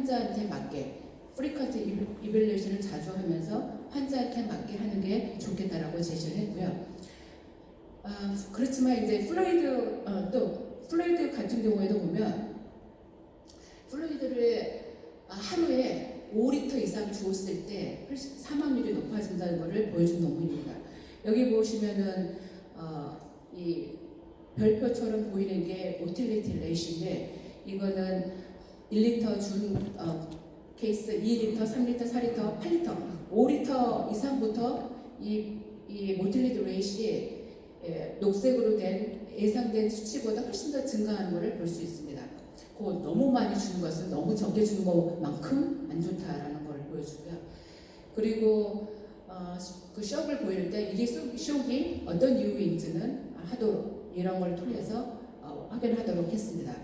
환자한테 맞게 프리퀀트 이밸루에이션을 자주 하면서 환자한테 맞게 하는 게 좋겠다라고 제시를 했고요. 그렇지만 이제 플루이드 같은 경우에도 보면 플루이드를 하루에 5리터 이상 주었을 때 사망률이 높아진다는 것을 보여준 논문입니다. 여기 보시면은 이 별표처럼 보이는 게 모틸리티 레이시인데 이거는 1리터 준 케이스 2리터, 3리터, 4리터, 8리터, 5리터 이상부터 이 모틸리티 레이시 녹색으로 된 예상된 수치보다 훨씬 더 증가하는 것을 볼 수 있습니다. 너무 많이 주는 것은 너무 적게 주는 것만큼 안 좋다라는 걸 보여주고요. 그리고 그 쇼크를 보일 때 이게 쇼크가 어떤 이유인지는 하도록 이런 걸 통해서 확인하도록 했습니다.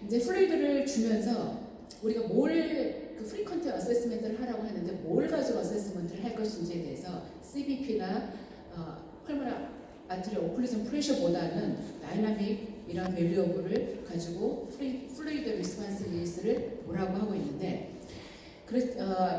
이제 플루이드를 주면서 우리가 그 프리퀀트 어세스먼트를 하라고 하는데 뭘 가지고 어세스먼트를 할 것인지에 대해서 CBP나 펄모널 아트리 오클루전 프레셔보다는 다이나믹 이런 밸류어블을 가지고 플루이드 리스폰시비리티를 보라고 하고 있는데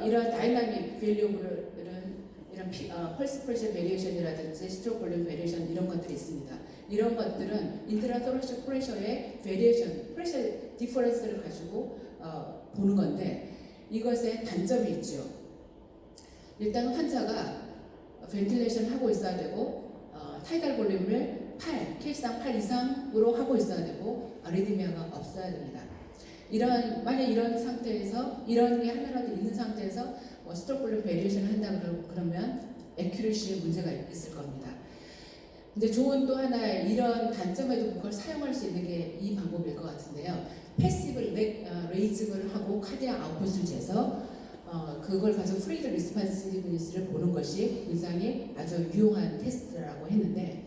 이런 다이나믹 밸류어블은 이런 펄스 프레셔 베리에이션이라든지 스트로크 볼륨 베리에이션 이런 것들이 있습니다. 이런 것들은 인트라토라식 프레셔의 베리에이션, 프레셔 디퍼런스를 가지고 보는 건데 이것에 단점이 있죠. 일단 환자가 벤틸레이션 하고 있어야 되고 타이달 볼륨을 8, 케이스당 8 이상으로 하고 있어야 되고 아리드미아가 없어야 됩니다. 만약 이런 상태에서 이런 게 하나라도 있는 상태에서 스트로크 볼륨 베리에이션을 한다 그러면 애큐러시에 문제가 있을 겁니다. 근데 좋은 또 하나의 이런 단점에도 그걸 사용할 수 있는 게 이 방법일 것 같은데요. 패시브 레이징을 하고 카디악 아웃풋을 재서 그걸 가지고 플루이드 리스폰시비리티를 보는 것이 굉장히 아주 유용한 테스트라고 했는데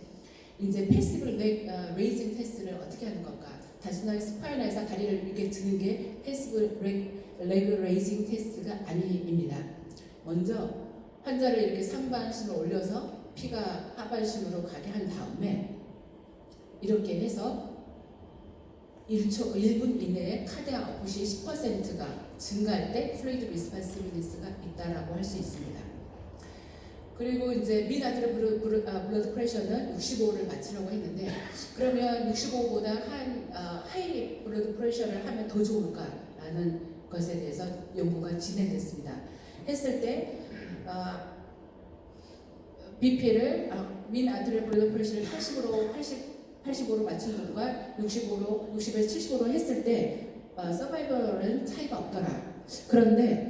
이제 패시브 레이징 테스트를 어떻게 하는 건가? 단순하게 스파인에서 다리를 이렇게 드는 게 패시브 레그 레이징 테스트가 아닙니다. 먼저 환자를 이렇게 상반신으로 올려서 피가 하반신으로 가게 한 다음에 이렇게 해서 1분 이내에 카디악 아웃풋이 10%가 증가할 때 플루이드 리스폰시비리티가 있다라고 할 수 있습니다. 그리고 이제 민 아트리 블러드 프레셔는 65를 맞추려고 했는데 그러면 65보다 하이 블러드 프레셔를 하면 더 좋을까라는 것에 대해서 연구가 진행됐습니다. 했을 때 BP를 민 아트리 블러드 프레셔를 85로 맞춘 분과 60에서 75로 했을 때 서바이벌은 차이가 없더라. 그런데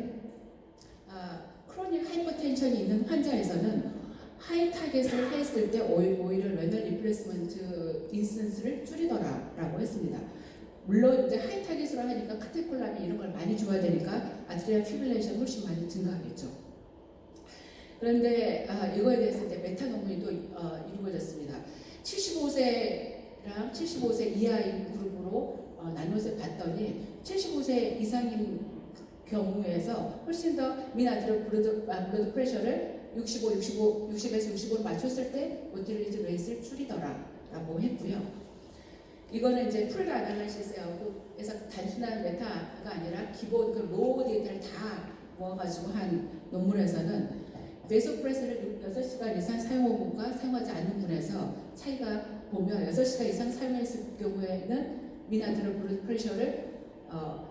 크로닉 하이퍼텐션이 있는 환자에서는 하이 타겟을 했을 때 오히려 레널 리플레이스먼트 인스턴스를 줄이더라라고 했습니다. 물론 이제 하이 타겟으로 하니까 카테콜라민 이런 걸 많이 줘야 되니까 아트리얼 피브릴레이션 훨씬 많이 증가하겠죠. 그런데 이거에 대해서 이제 메타 논문도 이루어졌습니다. 75세랑 75세 이하인 그룹으로 나눠서 봤더니 75세 이상인 경우에서 훨씬 더 미나트럴 블러드 프레셔를 60에서 65로 맞췄을 때 모틸리티 레이스를 줄이더라라고 했고요. 이거는 이제 풀 아날리시스에서 단순한 메타가 아니라 기본 그 로우 데이터를 다 모아가지고 한 논문에서는 베소프레스를 6시간 이상 사용한 분과 사용하지 않는 분에서 차이가 보면 6시간 이상 사용했을 경우에는 미나트럴 블러드 프레셔를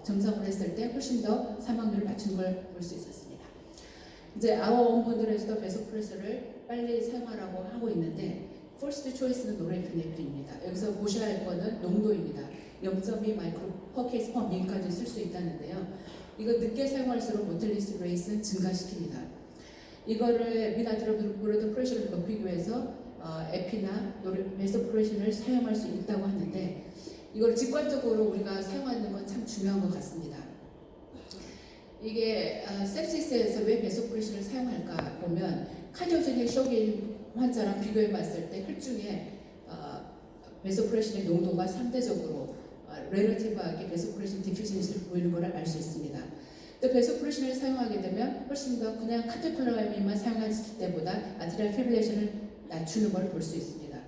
점검을 했을 때 훨씬 더 사망률을 맞춘 걸 볼 수 있었습니다. 이제 아워원분들에서도 베소프레스를 빨리 사용하라고 하고 있는데 퍼스트 초이스는 노르에피네프린입니다. 여기서 보셔야 할 거는 농도입니다. 0.2 마이크로 퍼 케이스 퍼 밀까지 쓸 수 있다는데요. 이거 늦게 사용할수록 모틸리티 레이스는 증가시킵니다. 이거를 미나트럴 블러드 프레셔를 높이기 위해서 에피나 베소프레신을 사용할 수 있다고 하는데 이걸 직관적으로 우리가 사용하는 건 참 중요한 것 같습니다. 이게 sepsis에서 왜 베소프레신을 사용할까 보면 카디오제닉 쇼크인 환자랑 비교해 봤을 때 혈중에 베소프레신의 농도가 상대적으로 렐러티브하게 베소프레신 디피션시를 보이는 것을 알 수 있습니다. 또 베소프레신을 사용하게 되면 훨씬 더 그냥 카테콜라민만 사용했을 때보다 아트리얼 피브릴레이션을 낮추는 걸 볼 수 있습니다.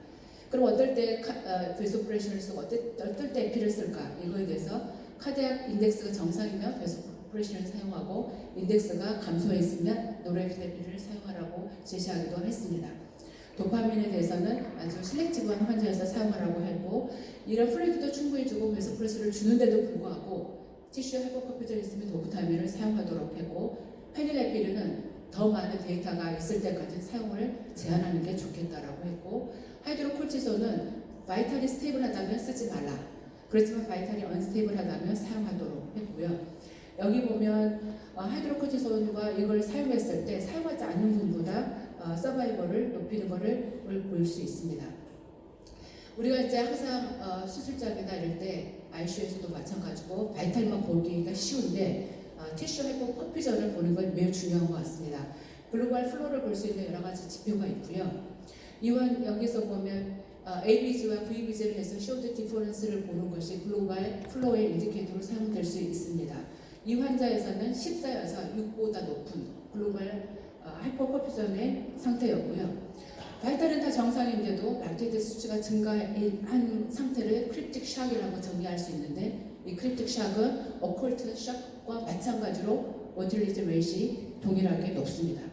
그럼 어떨 때 베소프레신을 쓰고 어떨 때 에피를 쓸까? 이거에 대해서 카디악 인덱스가 정상이면 오퍼레이션을 사용하고 인덱스가 감소했으면 노르에피네프린을 사용하라고 제시하기도 했습니다. 도파민에 대해서는 아주 실렉티브한 환자에서 사용하라고 했고 이런 플루이드도 충분히 주고 메소프레스를 주는데도 불구하고 티슈 하이퍼퍼퓨전이 있으면 도파민을 사용하도록 했고 페닐에피린은 더 많은 데이터가 있을 때까지 사용을 제한하는 게 좋겠다라고 했고 하이드로콜티손은 바이탈이 스테이블하다면 쓰지 말라. 그렇지만 바이탈이 언스테이블하다면 사용하도록 했고요. 여기 보면 하이드로콜티손과 이걸 사용했을 때 사용하지 않는 분보다 서바이벌을 높이는 것을 볼 수 있습니다. 우리가 이제 항상 수술장이나 이럴 때 ICU에서도 마찬가지고 바이탈만 보기가 쉬운데 티슈 회복 퍼퓨전을 보는 건 매우 중요한 것 같습니다. 글로벌 플로를 볼 수 있는 여러 가지 지표가 있고요. 이wan 여기서 보면 ABG와 VBG를 해서 쇼드 디퍼런스를 보는 것이 글로벌 플로의 인디케이터로 사용될 수 있습니다. 이 환자에서는 14여서 6보다 높은 글로벌 하이퍼퍼퓨전의 상태였고요. 바이탈은 다 정상인데도 락테이드 수치가 증가한 상태를 크립틱 샥이라고 정의할 수 있는데 이 크립틱 샥은 어컬트 샥과 마찬가지로 모틸리티 레이시 동일하게 높습니다.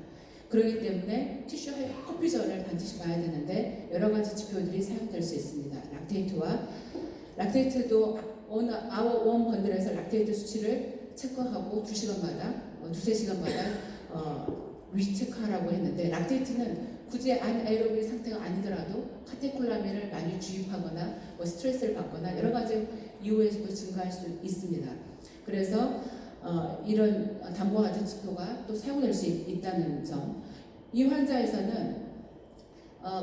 그렇기 때문에 티슈 퍼퓨전을 반드시 봐야 되는데 여러 가지 지표들이 사용될 수 있습니다. 락테이트도 어느 아워 원 번들에서 락테이트 수치를 체크하고 2시간마다 두세 시간마다 리체크하라고 했는데 락테이트는 굳이 안에로빅 상태가 아니더라도 카테콜라민을 많이 주입하거나 스트레스를 받거나 여러 가지 이유에서도 증가할 수 있습니다. 그래서 이런 담보 같은 지표가 또 사용될 수 있다는 점. 이 환자에서는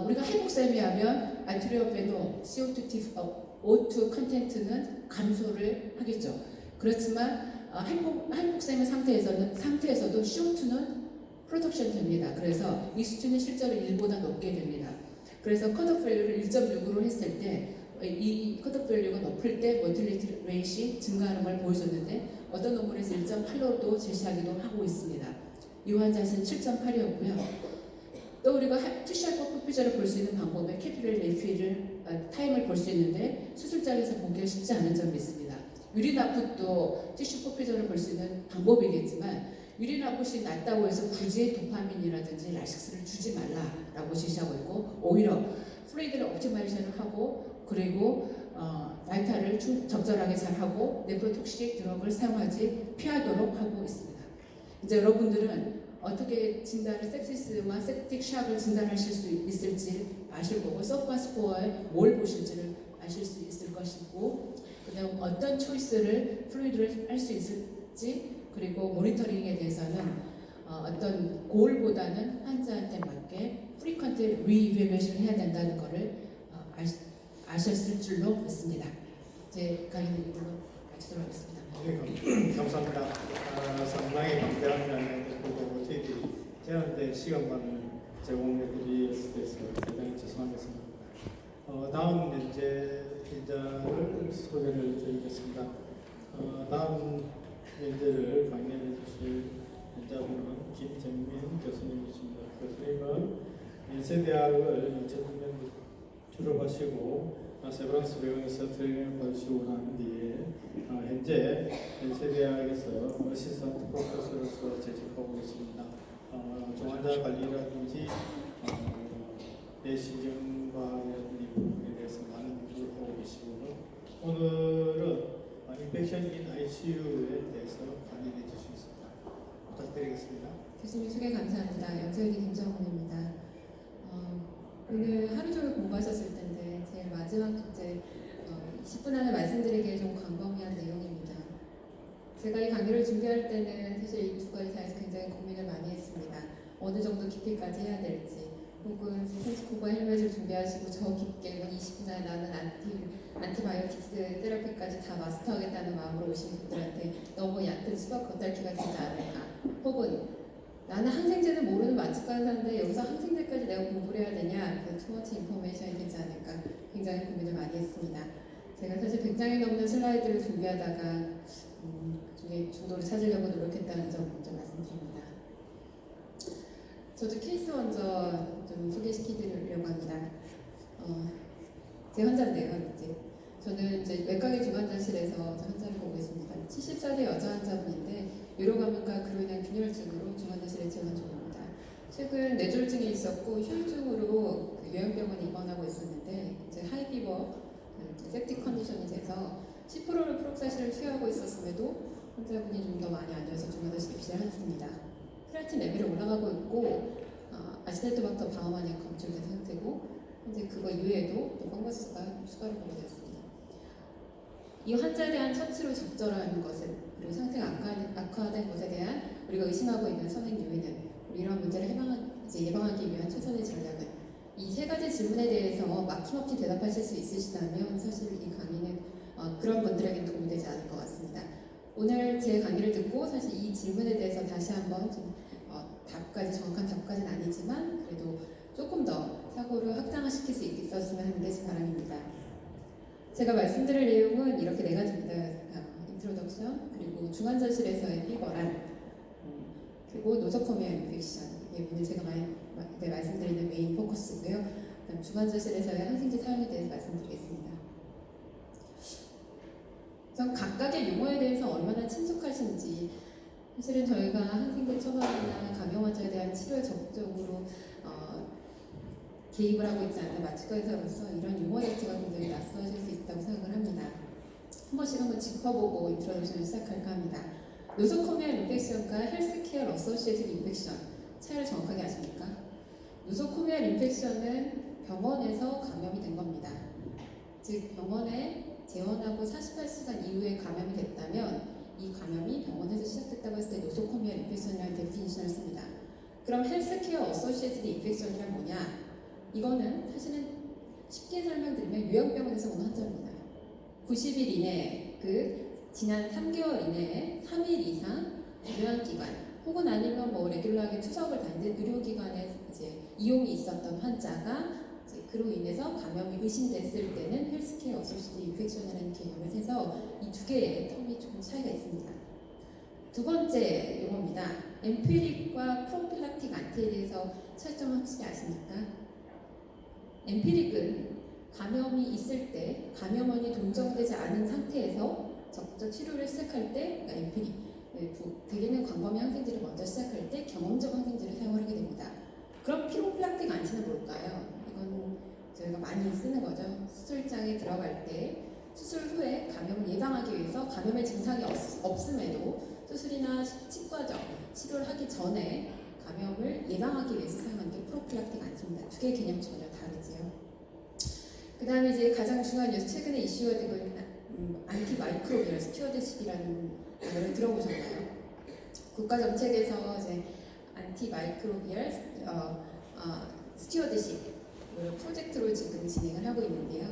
우리가 회복셈이 하면 아트리오페노, CO2 컨텐트는 감소를 하겠죠. 그렇지만 회복셈의 상태에서도 CO2는 프로덕션 됩니다. 그래서 이 수치는 실제로 1보다 높게 됩니다. 그래서 컷오프 밸류를 1.6으로 했을 때 이 컷오프 밸류가 높을 때 모틸리티 레이시 증가하는 걸 보여줬는데 어떤 논문에서 1.8로도 제시하기도 하고 있습니다. 이 환자에서는 7.8이었고요. 또 우리가 티슈 하이퍼퍼퓨전을 볼 수 있는 방법에 캐피러리 레이피를 타임을 볼 수 있는데 수술장에서 보기가 쉽지 않은 점이 있습니다. 유린 아웃풋도 티슈 퍼퓨전을 볼 수 있는 방법이겠지만 유린 아웃풋이 낮다고 해서 굳이 도파민이라든지 라식스를 주지 말라라고 제시하고 있고 오히려 플루이드를 옵티마이제이션을 하고 그리고 바이탈을 적절하게 잘하고 네프로톡식 드럭을 사용하지 피하도록 하고 있습니다. 이제 여러분들은 어떻게 진단을 sepsis와 septic shock을 진단하실 수 있을지 아실 거고 서브과 스코어에 뭘 보실지를 아실 수 있을 것이고 그다음 어떤 초이스를 플루이드를 할 수 있을지 그리고 모니터링에 대해서는 어떤 골보다는 환자한테 맞게 프리퀀트 리이베이션을 해야 된다는 것을 아셨을 줄로 믿습니다. 이제 강의는 이걸로 마치도록 하겠습니다. 네, 감사합니다. 상당히 방대한 보고 저희들이 제한된 시간만을 제공해드리게 돼서 대단히 죄송하겠습니다. 다음 연재자를 소개를 드리겠습니다. 다음 연재를 강의해 주실 연자분은 김정민 교수님이십니다. 교수님은 연세대학을 2009년 졸업하시고 세브란스 병원에서 트레이닝을 받으시고 난 뒤에 현재 연세대학에서 어시스턴트 프로페서로서 재직하고 있습니다. 중환자 관리라든지 내시경과 이 부분에 대해서 많은 연구를 하고 계시고 오늘은 인펙션 인 ICU에 대해서 강의해 주시겠습니다. 부탁드리겠습니다. 교수님 소개 감사합니다. 연세대 김정훈입니다. 오늘 하루 종일 공부하셨을 텐데 제일 마지막 숙제 10분 안에 말씀드리기에 좀 광범위한 내용입니다. 제가 이 강의를 준비할 때는 사실 이 두 가지사에서 굉장히 고민을 많이 했습니다. 어느 정도 깊이까지 해야 될지 혹은 스테토스코프와 헬멧을 준비하시고 저 깊게 20분 안에 나는 안티바이오틱스 테라피까지 다 마스터하겠다는 마음으로 오신 분들한테 너무 얕은 수박 겉핥기가 되지 않을까 혹은 나는 항생제는 모르는 마취과사인데 여기서 항생제까지 내가 공부를 해야 되냐 그 투머치 인포메이션이 되지 않을까 굉장히 고민을 많이 했습니다. 제가 사실 100장이 넘는 슬라이드를 준비하다가 그중에 중도를 찾으려고 노력했다는 점 먼저 말씀드립니다. 저도 케이스 먼저 좀 소개시켜드리려고 합니다. 제 환자인데요. 저는 이제 외과계 중환자실에서 환자를 보고 있습니다. 70살의 여자 환자분인데 뇌로 감염과 그로 인한 균열증으로 중환자실에 지원한 중입니다. 최근 뇌졸중이 있었고 휴유증으로 요양병원에 입원하고 있었는데 이제 하이피버 septic 컨디션이 돼서 10%를 프록사실을 투여하고 있었음에도 환자분이 좀 더 많이 앉아서 중환자실 입실을 했습니다. 크레아틴 레벨이 올라가고 있고 아시델토박터 방어만이 검출된 상태고 현재 그거 이외에도 또 펑거스가 추가로 보고되었습니다. 이 환자에 대한 처치로 적절한 것은 그리고 상태가 악화된 것에 대한 우리가 의심하고 있는 선행 요인은 우리 이런 문제를 예방하기 위한 최선의 전략은 이 세 가지 질문에 대해서 막힘없이 대답하실 수 있으시다면 사실 이 강의는 그런 분들에게는 도움이 되지 않을 것 같습니다. 오늘 제 강의를 듣고 사실 이 질문에 대해서 다시 한번 좀 정확한 답까지는 아니지만 그래도 조금 더 사고를 확장시킬 수 있었으면 하는 게 제 바람입니다. 제가 말씀드릴 내용은 이렇게 네 가지입니다. 인트로덕션, 그리고 중환자실에서의 피버란, 그리고 노소코미아 인펙션, 이게 오늘 제가 말씀드리는 메인 포커스고요. 그다음 중환자실에서의 항생제 사용에 대해서 말씀드리겠습니다. 우선 각각의 용어에 대해서 얼마나 친숙하신지, 사실은 저희가 항생제 처방이나 감염 환자에 대한 치료에 적극적으로 개입을 하고 있지 않는 마취과 의사로서 이런 용어 자체가 굉장히 낯서실 수 있다고 생각을 합니다. 한 번씩 한번 짚어보고 인트로덕션을 시작할까 합니다. 노소코미아 인펙션과 헬스케어 어소시에이티드 인펙션 차이를 정확하게 아십니까? 노소코미아 인펙션은 병원에서 감염이 된 겁니다. 즉 병원에 재원하고 48시간 이후에 감염이 됐다면 이 감염이 병원에서 시작됐다고 했을 때 노소코미아 인펙션이라는 데피니션을 씁니다. 그럼 헬스케어 어소시에이티드 인펙션이란 뭐냐? 이거는 사실은 쉽게 설명드리면 요양병원에서 온 환자입니다. 90일 이내에 지난 3개월 이내에 3일 이상 요양기관 혹은 아니면 레귤러하게 투석을 다니는 의료기관에 이용이 있었던 환자가 그로 인해서 감염이 의심됐을 때는 헬스케어 어소시에이티드 인펙션이라는 개념을 해서 이 두 개의 텀이 조금 차이가 있습니다. 두 번째 용어입니다. 엠피릭과 프로필락틱 안티에 대해서 차이점 확실히 아십니까? 엠피릭은 감염이 있을 때 감염원이 동정되지 않은 상태에서 적극적 치료를 시작할 때, 그러니까 엠피릭, 대개는 광범위 항생제를 먼저 시작할 때 경험적 항생제를 사용하게 됩니다. 그럼 프로필락틱 안티는 뭘까요? 이건 저희가 많이 쓰는 거죠. 수술장에 들어갈 때 수술 후에 감염을 예방하기 위해서 감염의 증상이 없음에도 수술이나 치과적 치료를 하기 전에 감염을 예방하기 위해서 사용하는 게 프로필락틱 안티입니다. 두 개의 개념이 전혀 다르지요. 그 다음에 이제 가장 중요한 뉴스, 최근에 이슈가 되고 있는 안티마이크로비얼 스튜어드십이라는 단어를 들어보셨나요? 국가정책에서 이제 안티마이크로비얼 스튜어드십 프로젝트로 지금 진행을 하고 있는데요.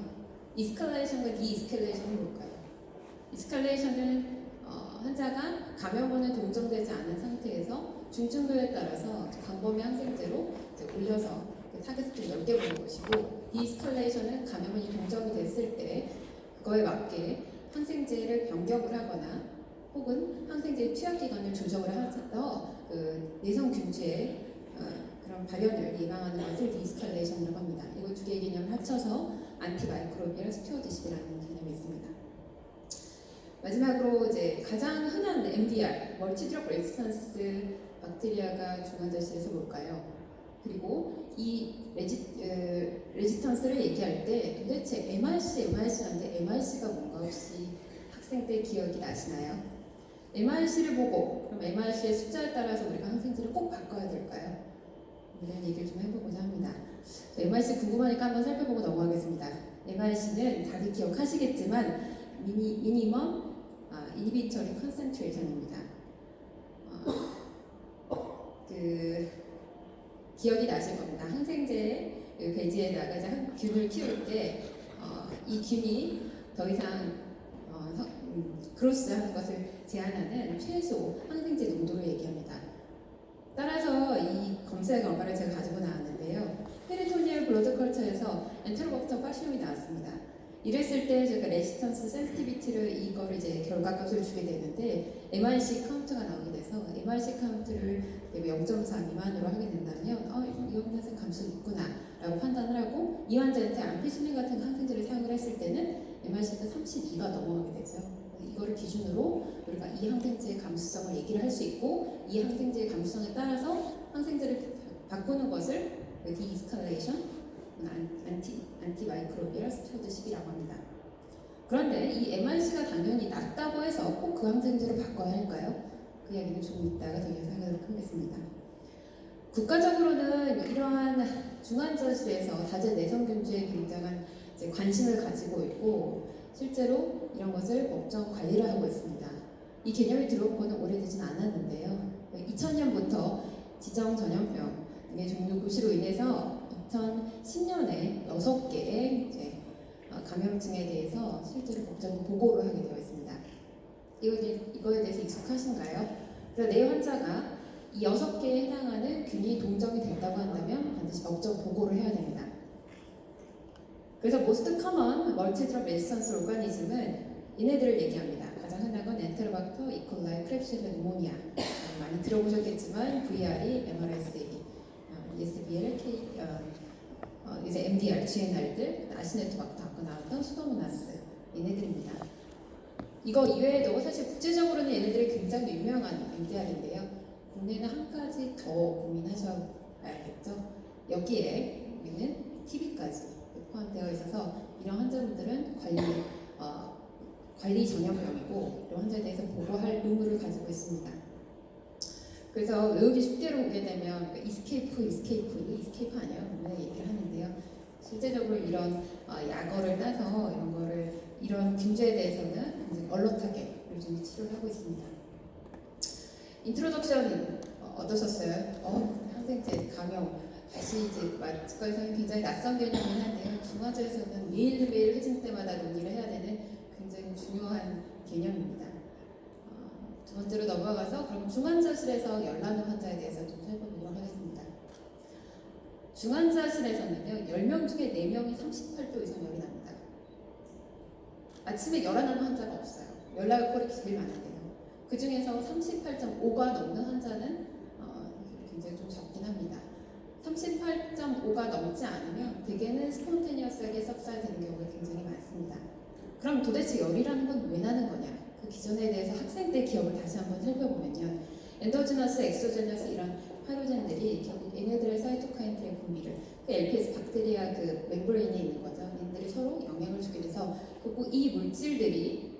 이스칼레이션과 디이스칼레이션은 뭘까요? 이스칼레이션은 환자가 감염원에 동정되지 않은 상태에서 중증도에 따라서 광범위 항생제로 올려서 타겟을 좀 넓게 보는 것이고, 디이스칼레이션은 감염원이 동정이 됐을 때 그거에 맞게 항생제를 변경을 하거나 혹은 항생제의 투약 기간을 조정을 해서 내성 균주의 그런 발현을 예방하는 것을 디이스칼레이션이라고 합니다. 이거 두 개의 개념을 합쳐서 안티마이크로비얼 스튜어드십이라는 개념이 있습니다. 마지막으로 이제 가장 흔한 MDR, 멀티드러그 레지스턴스 박테리아가 중환자실에서 뭘까요? 그리고 이 레지스턴스를 얘기할 때 도대체 MRC인데 MRC가 뭔가 혹시 학생 때 기억이 나시나요? MRC를 보고 그럼 MRC의 숫자에 따라서 우리가 항생제를 꼭 바꿔야 될까요? 이런 얘기를 좀 해보고자 합니다. MRC 궁금하니까 한번 살펴보고 넘어가겠습니다. MRC는 다들 기억하시겠지만 미니멈 이니비터리 컨센트레이션입니다. 기억이 나실 겁니다. 항생제 배지에다가 이제 균을 키울 때 이 균이 더 이상 그로스하는 것을 제한하는 최소 항생제 농도를 얘기합니다. 따라서 이 검사 결과를 제가 가지고 나왔는데요. 페리토니얼 블러드 컬처에서 엔테로박터 파시움이 나왔습니다. 이랬을 때 제가 레지스턴스 센시티비티를 이거를 이제 결과값을 주게 되는데 MRC 카운트가 나오게 돼서 MRC 카운트를 0.4 미만으로 하게 된다면 이 환자는 감염이 있구나 라고 판단을 하고, 이 환자한테 암피시린 같은 항생제를 사용을 했을 때는 MRC가 32가 넘어가게 되죠. 이거를 기준으로 우리가 이 항생제의 감수성을 얘기를 할 수 있고 이 항생제의 감수성에 따라서 항생제를 바꾸는 것을 디이스칼레이션, 안티마이크로비얼 스튜어드십이라고 합니다. 그런데 이 MRC가 당연히 낮다고 해서 꼭 그 항생제를 바꿔야 할까요? 그 이야기는 조금 이따가 더 이야기하도록 하겠습니다. 국가적으로는 이러한 중환자실에서 다제 내성균주에 굉장한 관심을 가지고 있고 실제로 이런 것을 법정 관리를 하고 있습니다. 이 개념이 들어온 거는 오래되진 않았는데요. 2000년부터 지정 전염병 등의 종류 고시로 인해서 2010년에 6개의 감염증에 대해서 실제로 법정 보고를 하게 되어 있습니다. 이거에 대해서 익숙하신가요? 그래서 내 환자가 이 6개에 해당하는 균이 동정이 됐다고 한다면 반드시 법정 보고를 해야 됩니다. 그래서 most common multidrug resistance organism은 얘네들을 얘기합니다. 가장 흔한 건 엔테로박터, 이콜라이, 크랩실라 뉴모니아. 많이 들어보셨겠지만 VRE, MRSA, ESBL, 이제 MDR, GNR들, 아시네토박터 아까 나왔던 수도모나스 얘네들입니다. 이거 이외에도 사실 국제적으로는 얘네들이 굉장히 유명한 MDR인데요. 국내는 한 가지 더 고민하셔야겠죠. 여기에 있는 TB까지 포함되어 있어서 이런 환자분들은 관리 전염병이고 이런 환자에 대해서 보고할 의무를 가지고 있습니다. 그래서 외우기 쉽게로 보게 되면 이스케이프 아니에요? 맨날 얘기를 하는데요. 실제적으로 이런 약어를 따서 이런 균제에 대해서는 굉장히 얼럿하게 요즘 치료를 하고 있습니다. 인트로덕션 어떠셨어요? 항생제 감염 다시 이제 치과에서는 굉장히 낯선 개념이긴 한데요. 중환자에서는 매일매일 회진 때마다 논의를 해야 되는 굉장히 중요한 개념입니다. 두 번째로 넘어가서 그럼 중환자실에서 열 나는 환자에 대해서 좀 살펴보도록 하겠습니다. 중환자실에서는요 10명 중에 4명이 38도 이상 열이 납니다. 아침에 열 안 나는 환자가 없어요. 연락을 콜이 제일 많은데요. 그 중에서 38.5가 넘는 환자는 굉장히 좀 적긴 합니다. 38.5가 넘지 않으면 대개는 스폰테니어스하게 섭사되는 경우가 굉장히 많습니다. 그럼 도대체 열이라는 건 왜 나는 거냐? 그 기전에 대해서 학생 때 기억을 다시 한번 살펴보면요. 엔도지너스, 엑소제너스 이런 파이로젠들이 결국 얘네들의 사이토카인들의 분비를 LPS 박테리아 그 멤브레인에 있는 거죠. 얘네들이 서로 영향을 주게 돼서 결국 이 물질들이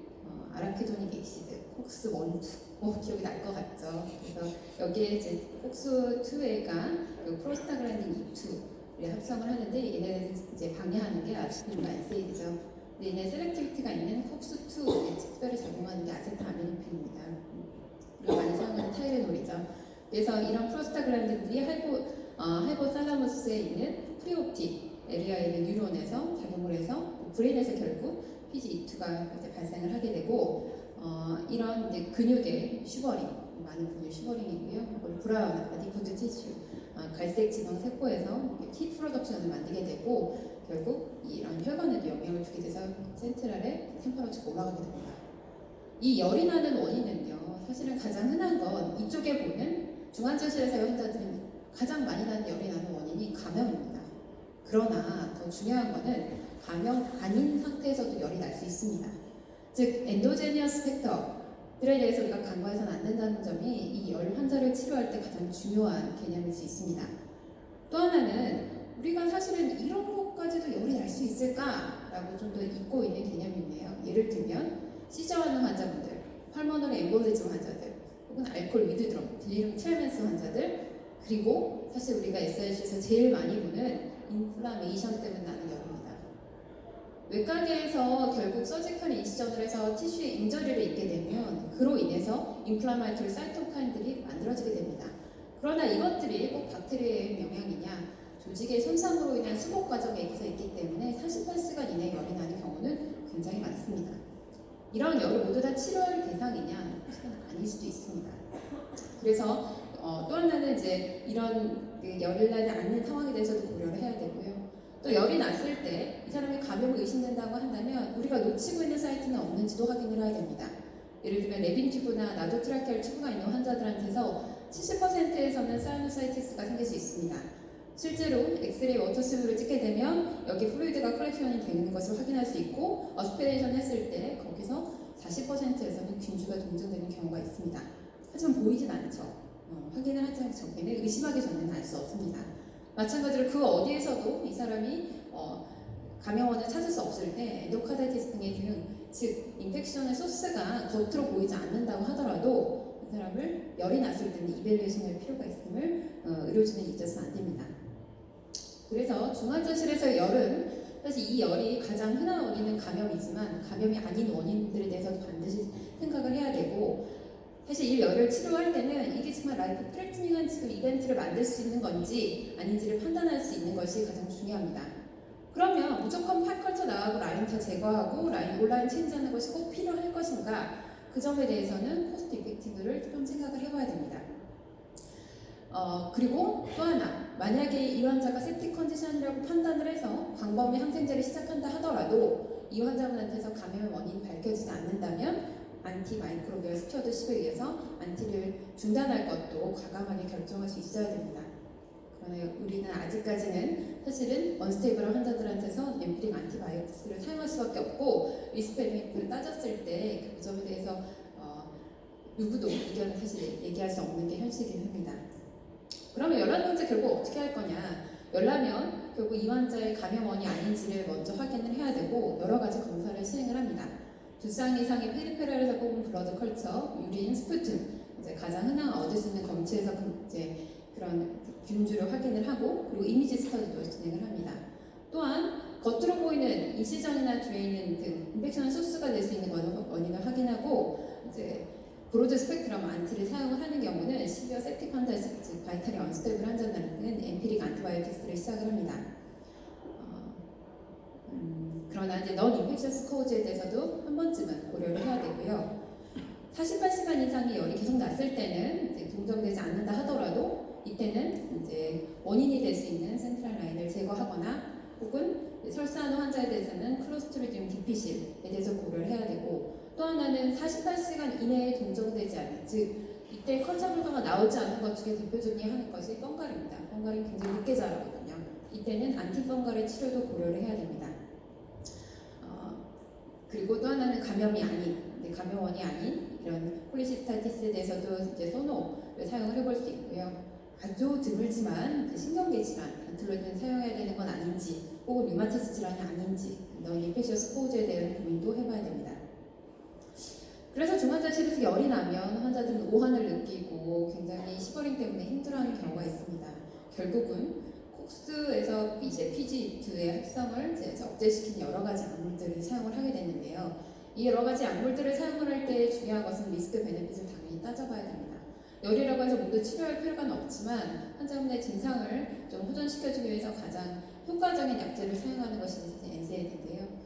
아라키도닉 액시드, 콕스 1, 2 기억이 날 것 같죠. 그래서 여기에 이제 콕스 2가 그 프로스타글란딘 E2를 합성을 하는데 얘네들 이제 방해하는 게 아세틸만세이드죠. 근데 얘네 셀렉티비티가 있는 콕스 2에 특별히 작용하는 게 아세트아미노펜입니다. 우리가 많이 사용하는 타이레놀이죠. 그래서 이런 프로스타글란딘들이 하이포탈라무스에 있는 프리옵틱 에리아에 있는 뉴런에서 작용을 해서 브레인에서 결국 PGE2가 이제 발생을 하게 되고 이런 이제 근육의 슈버링, 많은 근육 슈버링이고요. 그걸 브라운, 아디포드 티슈, 갈색 지방 세포에서 티 프로덕션을 만들게 되고 결국 이런 혈관에도 영향을 주게 돼서 센트럴의 템퍼러처가 올라가게 됩니다. 이 열이 나는 원인은요, 사실은 가장 흔한 건 이쪽에 보는 중환자실에서 환자들이 가장 많이 나는 열이 나는 원인이 감염입니다. 그러나 더 중요한 거는 감염 아닌 상태에서도 열이 날 수 있습니다. 즉 엔도제니어스 팩터들에 대해서 우리가 간과해서는 안 된다는 점이 이 열 환자를 치료할 때 가장 중요한 개념일 수 있습니다. 또 하나는 우리가 사실은 이런 것까지도 열이 날 수 있을까라고 좀 더 잊고 있는 개념인데요. 예를 들면 시저하는 환자분들, 펄모너리 엠볼리즘 환자들, 혹은 알코올 위드드럼, 딜리룸 트레멘스 환자들, 그리고 사실 우리가 SRC에서 제일 많이 보는 인플라메이션 때문에 나는 열입니다. 외과계에서 결국 서지컬 인시전을 해서 티슈에 인저리를 입게 되면 그로 인해서 인플라마토리 사이토카인들이 만들어지게 됩니다. 그러나 이것들이 꼭 박테리아의 영향이냐, 조직의 손상으로 인한 수복 과정에 있기 때문에 48시간 이내에 열이 나는 경우는 굉장히 많습니다. 이런 열을 모두 다 치료할 대상이냐? 사실은 아닐 수도 있습니다. 그래서 또 하나는 이제 이런 열이 나지 않는 상황에 대해서도 고려를 해야 되고요. 또 열이 났을 때 이 사람이 감염을 의심된다고 한다면 우리가 놓치고 있는 사이트는 없는지도 확인을 해야 됩니다. 예를 들면 레빈 튜브나 나도트라케알 튜브가 있는 환자들한테서 70%에서는 사이노사이티스가 생길 수 있습니다. 실제로 엑스레이 워터스블을 찍게 되면 여기 플루이드가 컬렉션이 되는 것을 확인할 수 있고 어스피레이션 했을 때 거기서 40%에서는 균주가 동정되는 경우가 있습니다. 하지만 보이진 않죠. 확인을 하지 않기 전에는 의심하기 전에는 알 수 없습니다. 마찬가지로 그 어디에서도 이 사람이 감염원을 찾을 수 없을 때 엔도카르디티스 등의 즉 인펙션의 소스가 겉으로 보이지 않는다고 하더라도 이 사람을 열이 났을 때는 이벨루에이션할 필요가 있음을 의료진은 잊어서는 안 됩니다. 그래서 중환자실에서의 열은 사실 이 열이 가장 흔한 원인은 감염이지만 감염이 아닌 원인들에 대해서도 반드시 생각을 해야 되고, 사실 이 열을 치료할 때는 이게 정말 라이프 트레트닝한 지금 이벤트를 만들 수 있는 건지 아닌지를 판단할 수 있는 것이 가장 중요합니다. 그러면 무조건 팟컬처 나가고 라인 다 제거하고 온라인 체인지하는 것이 꼭 필요할 것인가? 그 점에 대해서는 코스트 이펙티브를 좀 생각을 해봐야 됩니다. 그리고 또 하나, 만약에 이 환자가 septic 컨디션이라고 판단을 해서 광범위 항생제를 시작한다 하더라도 이 환자분한테서 감염의 원인이 밝혀지지 않는다면 안티마이크로비얼 스튜어드십에 의해서 안티를 중단할 것도 과감하게 결정할 수 있어야 됩니다. 그러나 우리는 아직까지는 사실은 언스테이블한 환자들한테서 엠피릭 안티바이오틱스를 사용할 수밖에 없고 리스크 베네핏을 따졌을 때 그 점에 대해서 누구도 의견을 사실 얘기할 수 없는 게 현실이긴 합니다. 그러면 열나는 환자 결국 어떻게 할 거냐? 열나면 결국 이 환자의 감염원이 아닌지를 먼저 확인을 해야 되고 여러 가지 검사를 시행을 합니다. 두 쌍 이상의 페리페랄에서 뽑은 블러드 컬처, 유린, 스푸tum, 이제 가장 흔한 얻을 수 있는 검체에서 이제 그런 균주를 확인을 하고, 그리고 이미지 스터디도 진행을 합니다. 또한 겉으로 보이는 인시전이나 드레인 등 인펙션 소스가 될 수 있는 원인을 확인하고, 이제 브로드 스펙트럼 안티를 사용을 하는 경우는 시비어 septic 환자, 즉 바이탈이 언스테이블 환자들은 엠피릭 안티바이오틱스를 시작을 합니다. 그러나 이제 넌 인펙셔스 코즈에 대해서도 한 번쯤은 고려를 해야 되고요. 48시간 이상의 열이 계속 났을 때는 이제 동정되지 않는다 하더라도 이때는 이제 원인이 될 수 있는 센트럴 라인을 제거하거나 혹은 설사하는 환자에 대해서는 클로스트리디움 디피실에 대해서 고려를 해야 되고, 또 하나는 48시간 이내에 동정되지 않는, 즉 이때 컬처 결과가 나오지 않는 것 중에 대표적인 하는 것이 펑갈입니다. 펑갈은 굉장히 늦게 자라거든요. 이때는 안티펑갈의 치료도 고려를 해야 됩니다. 그리고 또 하나는 감염이 아닌, 감염원이 아닌 이런 폴리시스타티스에 대해서도 이제 소노를 사용을 해볼 수 있고요. 아주 드물지만 신경계 질환, 단틀로이드는 사용해야 되는 건 아닌지, 혹은 류마티스 질환이 아닌지, 넌 인펙셔스 코즈에 대한 고민도 해봐야 됩니다. 그래서 중환자실에서 열이 나면 환자들은 오한을 느끼고 굉장히 시버링 때문에 힘들어하는 경우가 있습니다. 결국은 콕스에서 이제 PGE2의 합성을 이제 억제시킨 여러 가지 약물들을 사용을 하게 되는데요. 이 여러 가지 약물들을 사용을 할 때 중요한 것은 리스크 베네핏을 당연히 따져봐야 됩니다. 열이라고 해서 모두 치료할 필요는 없지만 환자분의 증상을 좀 호전시켜주기 위해서 가장 효과적인 약제를 사용하는 것이 NSAID인데요.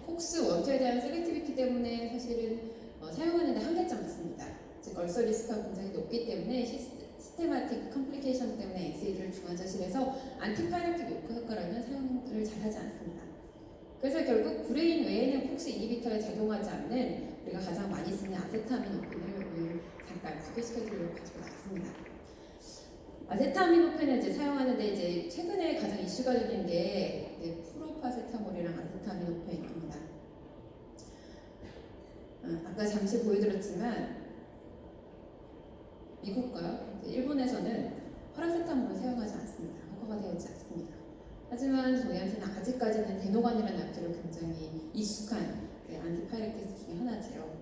콕스 원투에 대한 셀렉티비티 때문에 사실은 사용하는데 한계점이 있습니다. 즉 얼서 리스크가 굉장히 높기 때문에 시스테마틱 컴플리케이션 때문에 NSAID를 중환자실에서 안티파이렉틱 효과라면 사용을 잘하지 않습니다. 그래서 결국 구레인 외에는 콕스 이니비터에 작용하지 않는 우리가 가장 많이 쓰는 아세타미노펜을 오늘 잠깐 소개시켜드리려고 가지고 나왔습니다. 아세타미노펜을 이제 사용하는데 이제 최근에 가장 이슈가 되는 게 이제 프로파세타몰이랑 아세타미노펜입니다. 아까 잠시 보여드렸지만 미국과 일본에서는 파라세타몰을 사용하지 않습니다. 허가가 되어있지 않습니다. 하지만 저희한테는 아직까지는 데노간이라는 약제로 굉장히 익숙한 안티파이렉티스 중에 하나죠.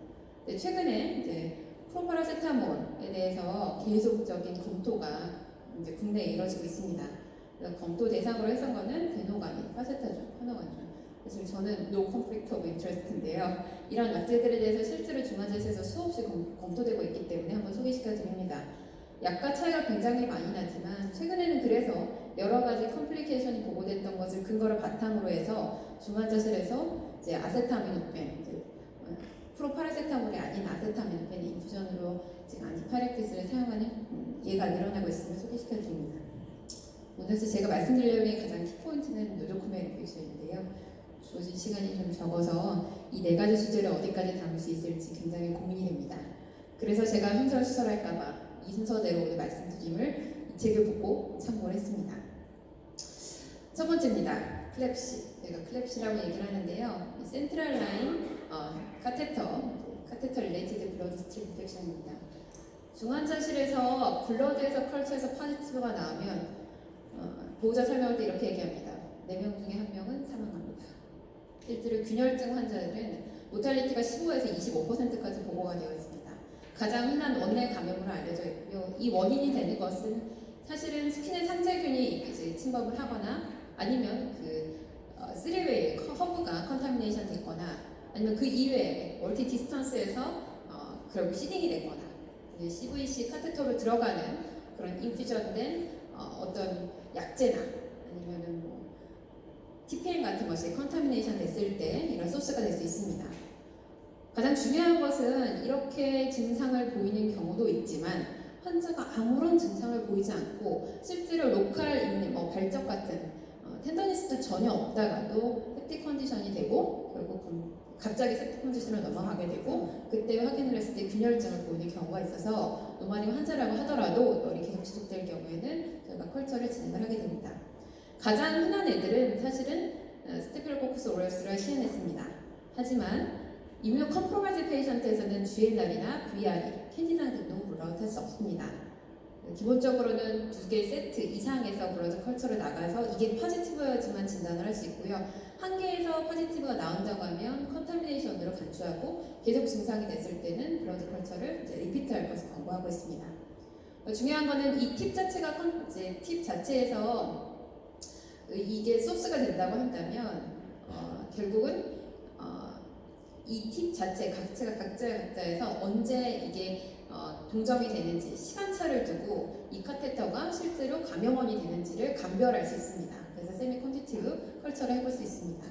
최근에 이제 프로파라세타몰에 대해서 계속적인 검토가 이제 국내에 이루어지고 있습니다. 검토 대상으로 했던 거는 데노간이, 파세타존, 파노간존. 그래서 저는 no conflict of interest인데요. 이런 약제들에 대해서 실제로 중환자실에서 수없이 검토되고 있기 때문에 한번 소개시켜 드립니다. 약과 차이가 굉장히 많이 나지만 최근에는 그래서 여러 가지 컴플리케이션이 보고됐던 것을 근거를 바탕으로 해서 중환자실에서 이제 아세타미노펜, 프로파라세타몰이 아닌 아세타미노펜 인fu전으로 지금 안티파이렉티스를 사용하는 예가 늘어나고 있음을 소개시켜 드립니다. 오늘 제가 말씀드리려는 가장 키포인트는 노조코메 리액션인데요. 주어진 시간이 좀 적어서 이 네 가지 주제를 어디까지 담을 수 있을지 굉장히 고민이 됩니다. 그래서 제가 횡설수설할까봐 이 순서대로 오늘 말씀드림을 이 책을 보고 참고를 했습니다. 첫 번째입니다. 클랩시. 제가 클랩시라고 얘기를 하는데요. 이 센트럴 라인 카테터 릴레이티드 블러드 스트림 인펙션입니다. 중환자실에서 블러드에서 컬처에서 파지티브가 나오면 보호자 설명할 때 이렇게 얘기합니다. 4명 중에 1명은 사망합니다. 실제로 균열증 환자들은 모탈리티가 15에서 25%까지 보고가 되어 있습니다. 가장 흔한 원내 감염으로 알려져 있고요. 이 원인이 되는 것은 사실은 스킨에 상세균이 이제 침범을 하거나 아니면 그 3웨이 허브가 컨타미네이션 됐거나 아니면 그 이외에 멀티 디스턴스에서 결국 시딩이 됐거나 CVC 카테터로 들어가는 그런 인퓨전된 어떤 약제나 아니면은 뭐 TPM 같은 것이 컨타미네이션 됐을 때 이런 소스가 될 수 있습니다. 가장 중요한 것은 이렇게 증상을 보이는 경우도 있지만 환자가 아무런 증상을 보이지 않고 실제로 로컬 발적 같은 텐더니스도 전혀 없다가도 septic 컨디션이 되고 결국 갑자기 셉틱 컨디션으로 넘어가게 되고 그때 확인을 했을 때 균열증을 보이는 경우가 있어서 노말임 환자라고 하더라도 열이 계속 지속될 경우에는 저희가 컬처를 진행을 하게 됩니다. 가장 흔한 애들은 사실은 스테피로코커스 오레우스를 시행했습니다. 하지만 이뮤노 컴프로마이즈 페이션트에서는 GNR이나 VRE, 캔디당 등도 롤아웃할 수 없습니다. 기본적으로는 2개 세트 이상에서 블러드 컬처를 나가서 이게 포지티브여야지만 진단을 할 수 있고요. 1개에서 포지티브가 나온다고 하면 컨타미네이션으로 간주하고 계속 증상이 됐을 때는 블러드 컬처를 이제 리피트할 것을 권고하고 있습니다. 중요한 거는 이 팁 자체가 팁 자체에서 이게 소스가 된다고 한다면 결국은 이 팁 자체 각자에서 언제 이게 동점이 되는지 시간차를 두고 이 카테터가 실제로 감염원이 되는지를 감별할 수 있습니다. 그래서 세미 콘디티브 컬처를 해볼 수 있습니다.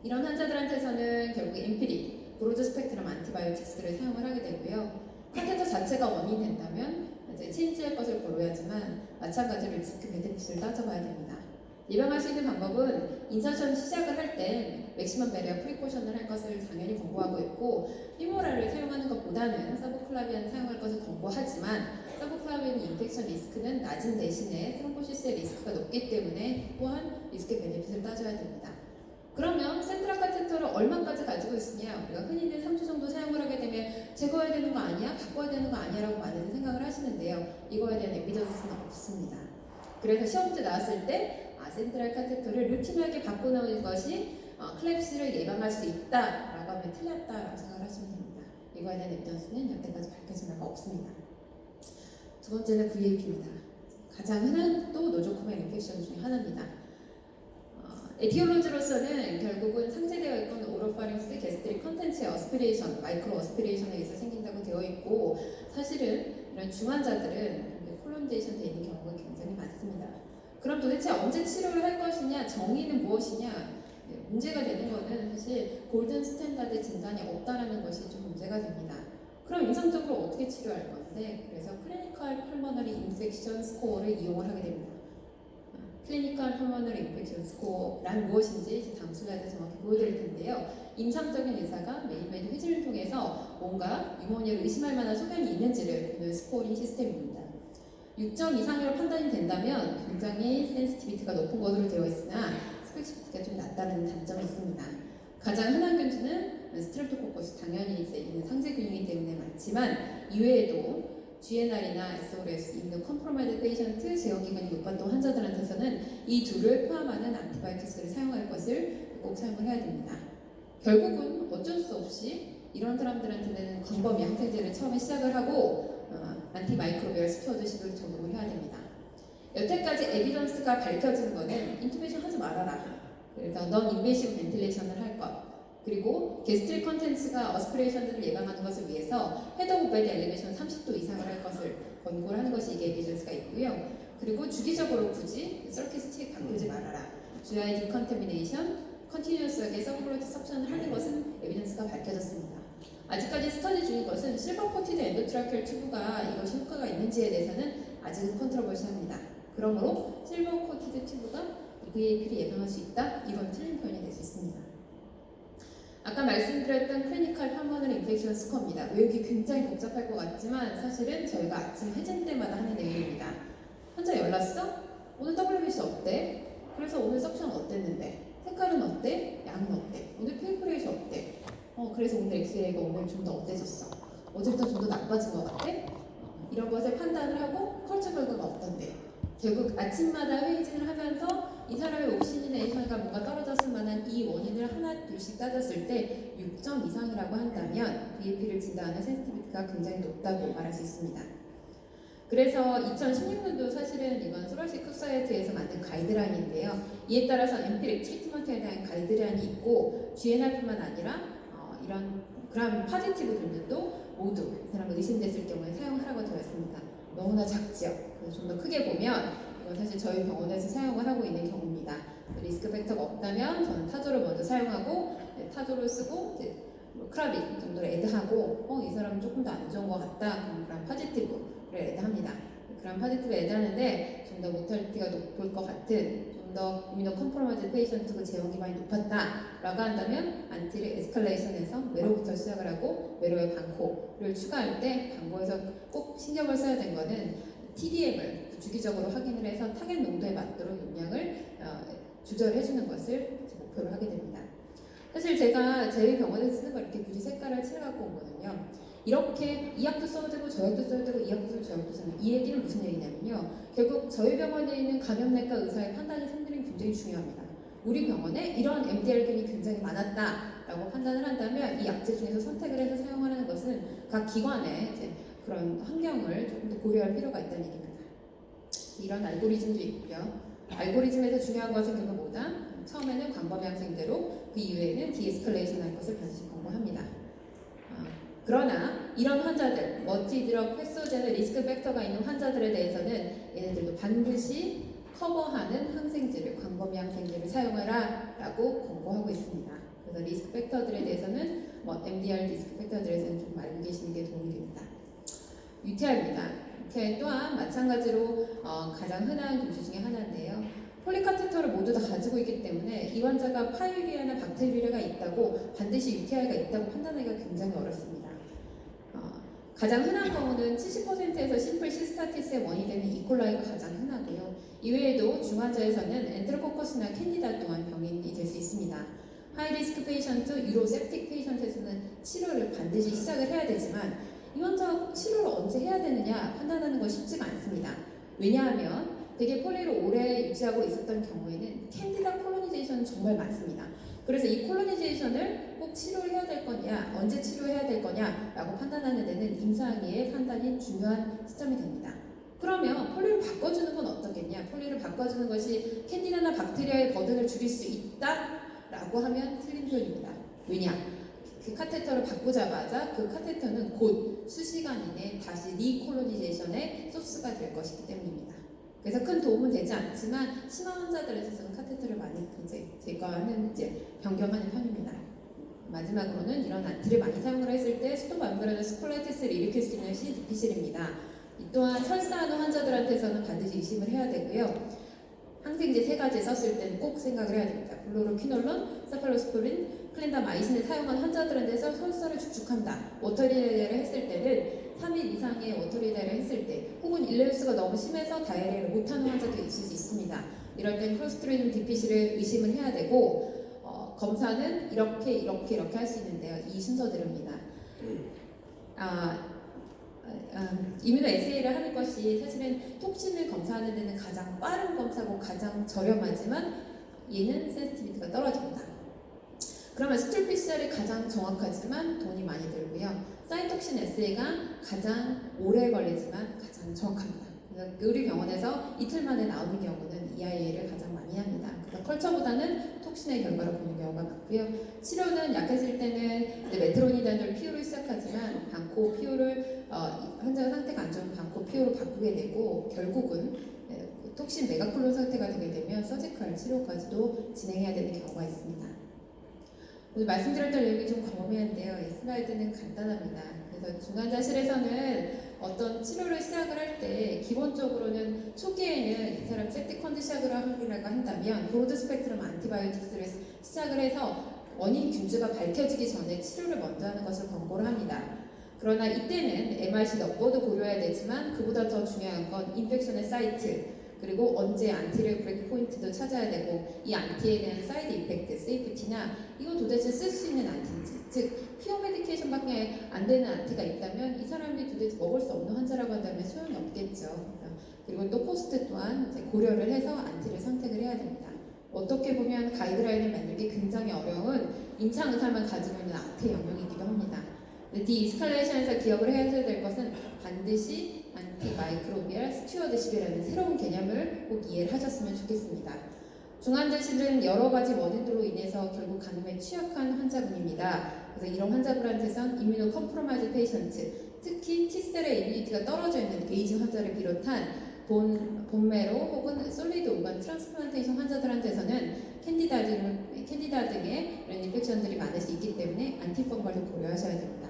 이런 환자들한테서는 결국 엠피릭, 브로드 스펙트럼 안티바이오틱스를 사용을 하게 되고요. 카테터 자체가 원인이 된다면 이제 체인지할 것을 고려하지만 마찬가지로 리스크 베네핏을 따져봐야 됩니다. 예방할 수 있는 방법은 인서션 시작을 할 때 맥시멈 베리어 프리코션을 할 것을 당연히 권고하고 있고 피모랄을 사용하는 것보다는 서브클라비안을 사용할 것을 권고하지만 서브클라비안 인펙션 리스크는 낮은 대신에 트롬보시스의 리스크가 높기 때문에 또한 리스크 베네핏을 따져야 됩니다. 그러면 센트럴 카테터를 얼마까지 가지고 있으냐? 우리가 흔히들 3주 정도 사용을 하게 되면 제거해야 되는 거 아니야? 바꿔야 되는 거 아니야? 라고 많은 생각을 하시는데요. 이거에 대한 에비던스는 없습니다. 그래서 시험지 나왔을 때 센트럴 카테터를 루틴하게 바꿔놓은 것이 클랩시를 예방할 수 있다라고 하면 틀렸다라고 생각을 하시면 됩니다. 이거에 대한 에비던스는 여태까지 밝혀진 바가 없습니다. 두 번째는 VAP입니다. 가장 흔한 또 노조코멘 인펙션 중에 하나입니다. 에티올로지로서는 결국은 상쇄되어 있건 오로파링스, 게스트릭 컨텐츠의 어스피레이션, 마이크로 어스피레이션에 의해서 생긴다고 되어 있고 사실은 이런 중환자들은 콜로니제이션 되어 있는 경우가 굉장히 많습니다. 그럼 도대체 언제 치료를 할 것이냐, 정의는 무엇이냐, 문제가 되는 것은 사실 골든 스탠다드 진단이 없다라는 것이 좀 문제가 됩니다. 그럼 임상적으로 어떻게 치료할 건데, 그래서 클리니컬 펄머너리 인펙션 스코어를 이용을 하게 됩니다. 클리니컬 펄머너리 인펙션 스코어란 무엇인지 다음 슬라이드 정확히 보여드릴 텐데요. 임상적인 의사가 매일매일 회진을 통해서 뭔가 유모니아를 의심할 만한 소견이 있는지를 보는 스코어링 시스템입니다. 6점 이상으로 판단이 된다면 굉장히 센시티비티가 높은 것으로 되어 있으나 스펙시비티가 좀 낮다는 단점이 있습니다. 가장 흔한 균수는 스트랩토코커스, 당연히 이제 있는 상세균이기 때문에 많지만 이외에도 GNR이나 SORS, 이뮤노 컴프로마이즈 페이션트, 제어기간이 높았던 환자들한테서는 이 둘을 포함하는 안티바이오틱스를 사용할 것을 꼭 사용을 해야 됩니다. 결국은 어쩔 수 없이 이런 사람들한테는 광범위 항생제를 처음에 시작을 하고 안티마이크로비얼 스튜어드십을 적용을 해야 됩니다. 여태까지 에비던스가 밝혀진 거는 인투베이션 하지 말아라. 그래서 넌 인베이시브 벤틸레이션을 할 것. 그리고 게스트릭 컨텐츠가 어스피레이션들을 예방하는 것을 위해서 헤드 오브 베드 엘리베이션 30도 이상을 할 것을 권고를 하는 것이 이게 에비던스가 있고요. 그리고 주기적으로 굳이 서킷 스틱 바꾸지 말아라. GI 디컨테미네이션, 컨티뉴어스하게 서브클로트 석션을 하는 것은 에비던스가 밝혀졌습니다. 아직까지 스터디 중인 것은 실버 코티드 엔도트라케얼 튜브가 이것이 효과가 있는지에 대해서는 아직은 컨트로버시합니다. 그러므로 실버 코티드 튜브가 VAP를 예방할 수 있다? 이건 틀린 표현이 될 수 있습니다. 아까 말씀드렸던 클리니컬 펄머너리 인펙션 스코어입니다. 외우기 굉장히 복잡할 것 같지만 사실은 저희가 아침 회진 때마다 하는 내용입니다. 환자 열났어? 오늘 WBC 어때? 그래서 오늘 석션 어땠는데? 색깔은 어때? 양은 어때? 오늘 페이퍼레이션 어때? 그래서 오늘 엑스레이가 오늘 좀 더 어때졌어? 어제부터 좀 더 나빠진 것 같아? 이런 것을 판단을 하고 컬처 결과가 어떤데? 결국 아침마다 회의진을 하면서 이 사람의 옥시지네이션가 뭔가 떨어졌을 만한 이 원인을 하나 둘씩 따졌을 때 6점 이상이라고 한다면 BAP를 진단하는 센시티비티가 굉장히 높다고 말할 수 있습니다. 그래서 2016년도 사실은 이건 소라시크 소사이어티에서 만든 가이드라인인데요. 이에 따라서 엠피릭 트리트먼트에 대한 가이드라인이 있고 GNR뿐만 아니라 이런 그람 파지티브 분들도 모두 이 사람은 의심됐을 경우에 사용하라고 되어 있습니다. 너무나 작지요. 그래서 좀 더 크게 보면 이건 사실 저희 병원에서 사용을 하고 있는 경우입니다. 리스크 팩터가 없다면 저는 타조를 먼저 사용하고 타조를 쓰고 크라빅 정도를 애드하고 이 사람은 조금 더 안 좋은 것 같다. 그럼 그람 파지티브를 애드합니다. 그람 파지티브 애드하는데 좀 더 모탈리티가 높을 것 같은 좀 더 이미노 컴프로마이즈 페이션트고 제형 기반이 높았다라고 한다면 안티를 에스컬레이션에서 외로부터 시작을 하고 외로의 방코를 추가할 때 방코에서 꼭 신경을 써야 되는 거는 TDM을 주기적으로 확인을 해서 타겟 농도에 맞도록 용량을 조절해주는 것을 목표로 하게 됩니다. 사실 제가 저희 병원에서 쓰는 거 이렇게 굳이 색깔을 칠해갖고 온 거는요. 이렇게 이 약도 써도 되고 저 약도 써도 되고 이 약도 써도 저 약도 써도 되고 이 얘기는 무슨 얘기냐면요. 결국 저희 병원에 있는 감염내과 의사의 판단이 상당히 굉장히 중요합니다. 우리 병원에 이런 MDR균이 굉장히 많았다라고 판단을 한다면 이 약제 중에서 선택을 해서 사용하는 것은 각 기관의 이제 그런 환경을 조금 더 고려할 필요가 있다는 얘기입니다. 이런 알고리즘도 있고요. 알고리즘에서 중요한 것은 결국 뭐다? 처음에는 광범위 항생제로 그 이후에는 디에스컬레이션 할 것을 반드시 권고합니다. 그러나 이런 환자들, 멀티드럭 횟수제는 리스크 팩터가 있는 환자들에 대해서는 얘네들도 반드시 커버하는 항생제를, 광범위 항생제를 사용하라 라고 권고하고 있습니다. 그래서 리스크 팩터들에 대해서는 MDR 리스크 팩터들에 대해서는 좀 알고 계시는 게 도움이 됩니다. UTI입니다. UTI 또한 마찬가지로 가장 흔한 금주 중에 하나인데요. 폴리카테터를 모두 다 가지고 있기 때문에 이 환자가 파유리아나 박테리아가 있다고 반드시 UTI가 있다고 판단하기가 굉장히 어렵습니다. 가장 흔한 경우는 70%에서 심플 시스타티스의 원인이 되는 이콜라이가 가장 흔하고요. 이외에도 중환자에서는 엔테로코커스나 캔디다 또한 병인이 될 수 있습니다. 하이리스크 페이션트, 유로셉틱 페이션트에서는 치료를 반드시 시작을 해야 되지만 이 환자가 치료를 언제 해야 되느냐 판단하는 건 쉽지가 않습니다. 왜냐하면 되게 폴리를 오래 유지하고 있었던 경우에는 캔디다 콜로니제이션은 정말 많습니다. 그래서 이 콜로니제이션을 꼭 치료를 해야 될 거냐, 언제 치료해야 될 거냐라고 판단하는 데는 임상의의 판단이 중요한 시점이 됩니다. 그러면 폴리를 바꿔주는 건 어떻겠냐? 폴리를 바꿔주는 것이 캔디다나 박테리아의 버든을 줄일 수 있다라고 하면 틀린 표현입니다. 왜냐? 그 카테터를 바꾸자마자 그 카테터는 곧 수시간 이내에 다시 리콜로니제이션의 소스가 될 것이기 때문입니다. 그래서 큰 도움은 되지 않지만 심한 환자들에서는 카테터를 많이 이제 제거하는 변경하는 편입니다. 마지막으로는 이런 안티를 많이 사용을 했을 때 수도 멤브레너 스콜라이티스를 일으킬 수 있는 C-디피실입니다. 이 또한 설사하는 환자들한테서는 반드시 의심을 해야 되고요. 항생제 3가지 썼을 때는 꼭 생각을 해야 됩니다. 플로로퀴놀론, 세팔로스포린, 클린다마이신을 사용한 환자들한테서 설사를 축축한다. 워터리다이어를 했을 때는 3일 이상의 워터리다이어를 했을 때 혹은 일레우스가 너무 심해서 다이어리를 못하는 환자도 있을 수 있습니다. 이럴 땐 클로스트리디움 디피실을 의심을 해야 되고 검사는 이렇게 할 수 있는데요. 이 순서대로입니다. 이뮤노 에세이를 하는 것이 사실은 톡신을 검사하는 데는 가장 빠른 검사고 가장 저렴하지만 얘는 센시티비티가 떨어집니다. 그러면 스틸 PCR이 가장 정확하지만 돈이 많이 들고요. 사이톡신 에세이가 가장 오래 걸리지만 가장 정확합니다. 그래서 우리 병원에서 이틀 만에 나오는 경우는 EIA를 가장 많이 합니다. 그래서 컬처보다는 톡신의 결과를 보는 경우가 많고요. 치료는 약했을 때는 메트로니다놀 피오를 시작하지만 방코 피오를 환자가 상태가 안 좋은 방코 피오로 바꾸게 되고 결국은 톡신 메가콜론 상태가 되게 되면 서지컬 치료까지도 진행해야 되는 경우가 있습니다. 오늘 말씀드렸던 내용이 좀 광범위한데요. 이 슬라이드는 간단합니다. 그래서 중환자실에서는 어떤 치료를 시작을 할 때 기본적으로는 초기에는 이 사람 septic 컨디션으로 하려고 한다면 브로드 스펙트럼 안티바이오틱스를 시작을 해서 원인 균주가 밝혀지기 전에 치료를 먼저 하는 것을 권고를 합니다. 그러나 이때는 MRC 넘버도 고려해야 되지만 그보다 더 중요한 건 인펙션의 사이트 그리고 언제 안티를 브레이크 포인트도 찾아야 되고 이 안티에 대한 사이드 이펙트, 세이프티나 이거 도대체 쓸 수 있는 안티인지, 즉 피어 메디케이션밖에 안 되는 안티가 있다면 이 사람이 도대체 먹을 수 없는 환자라고 한다면 소용이 없겠죠. 그리고 또 코스트 또한 이제 고려를 해서 안티를 선택을 해야 됩니다. 어떻게 보면 가이드라인을 만들기 굉장히 어려운 임상 의사만 가지고 있는 안티의 영역이기도 합니다. 디이스칼레이션에서 기억을 해야 될 것은 반드시 안티마이크로비얼 스튜어드십이라는 새로운 개념을 꼭 이해를 하셨으면 좋겠습니다. 중환자실은 여러 가지 원인들로 인해서 결국 간염에 취약한 환자분입니다. 그래서 이런 환자분한테선 이뮤노 컴프로마이즈 페이션트, 특히 T셀의 이뮤니티가 떨어져 있는 에이징 환자를 비롯한 본메로 혹은 솔리드 오간 트랜스플란테이션 환자들한테서는 캔디다 등의 이런 인펙션들이 많을 수 있기 때문에 안티펑발도 고려하셔야 됩니다.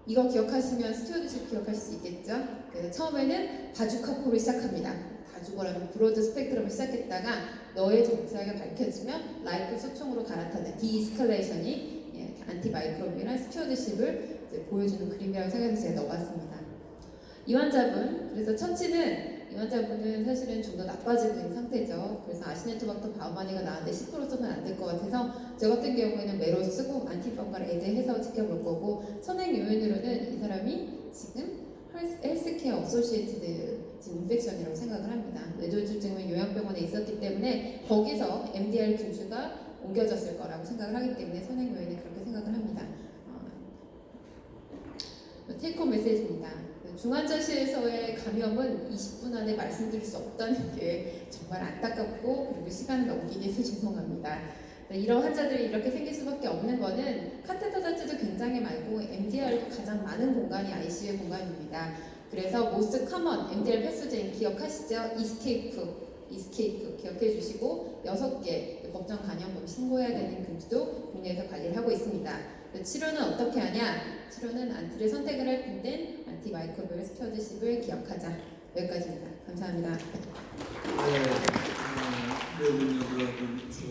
이거 기억하시면 스튜어드십 기억할 수 있겠죠? 그래서 처음에는 바주카포로 시작합니다. 바주거라는 브로드 스펙트럼을 시작했다가 너의 정체가 밝혀지면 라이프 소총으로 갈아타는 디이스컬레이션이 안티마이크로비랑 스튜어드십을 보여주는 그림이라고 생각해서 제가 넣어봤습니다. 이 환자분, 그래서 처치는 이 환자분은 사실은 좀 더 나빠지고 있는 상태죠. 그래서 아시네토박터 바우마니가 나왔는데 10% 쓰면 안 될 것 같아서 저 같은 경우에는 메로 쓰고 안티펑가를 애드해서 지켜볼 거고, 선행 요인으로는 이 사람이 지금 헬스케어 어소시에이티드 인펙션이라고 생각을 합니다. 뇌졸중증은 요양병원에 있었기 때문에 거기서 MDR 규주가 옮겨졌을 거라고 생각을 하기 때문에 선행 요인은 그렇게 생각을 합니다. 테이크홈 메시지입니다. 중환자실에서의 감염은 20분 안에 말씀드릴 수 없다는 게 정말 안타깝고, 그리고 시간을 넘기기 위해서 죄송합니다. 이런 환자들이 이렇게 생길 수밖에 없는 거는 카테터 자체도 굉장히 많고 MDR도 가장 많은 공간이 ICU의 공간입니다. 그래서 most common MDR 패스제인 기억하시죠? 이스케이프 기억해 주시고 6개 법정 간염범 신고해야 되는 금지도 국내에서 관리를 하고 있습니다. 치료는 어떻게 하냐? 치료는 안티를 선택을 할 텐데 안티마이크로비얼 스튜어드십을 기억하자. 여기까지입니다. 감사합니다. 네.